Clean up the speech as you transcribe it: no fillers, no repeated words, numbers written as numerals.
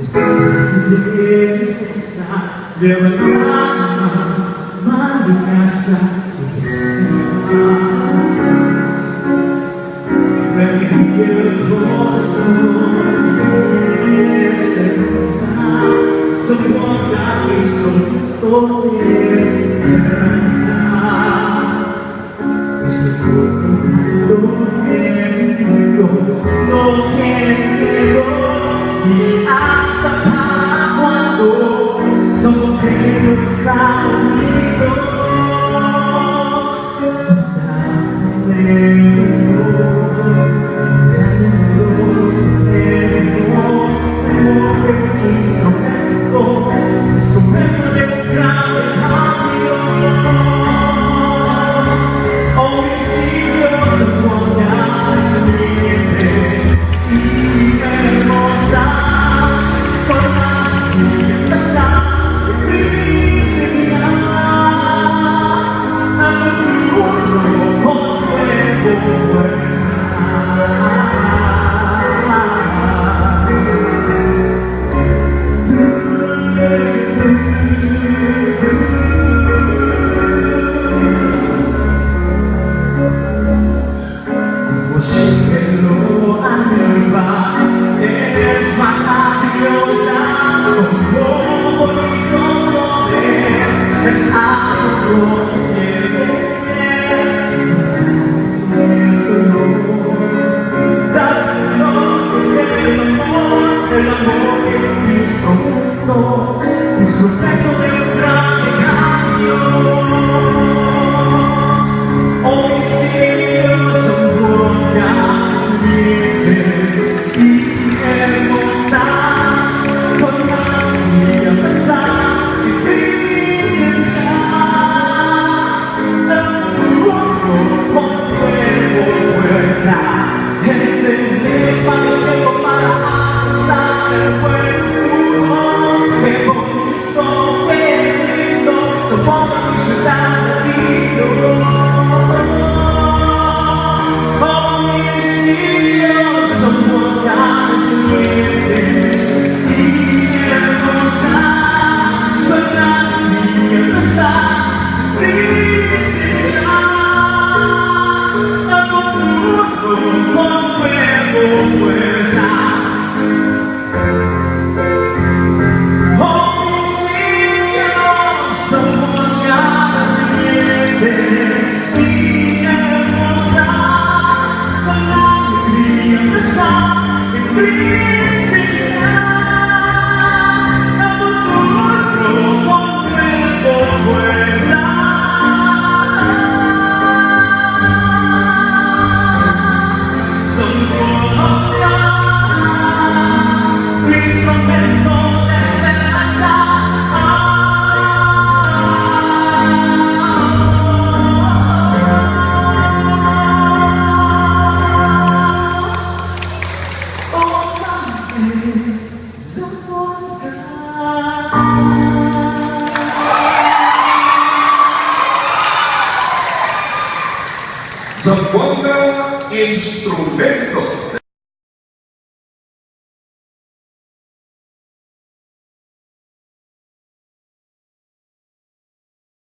Tristeza levantadas, maricasa y revivir el corazón de esperanza, soporta Cristo todo es esperanza. Es lo que y hasta cuando somos que está unido, instrumento de un gran cambio. Homicidios de guardias libre y hermosa. Instrumento de un gran cambio. Homicidios son guardias libres y hermosa, con la pesar y felicidad. El futuro con nuevo fuerza, el espacio tengo para avanzar el buen futuro. Zaponga instrumento.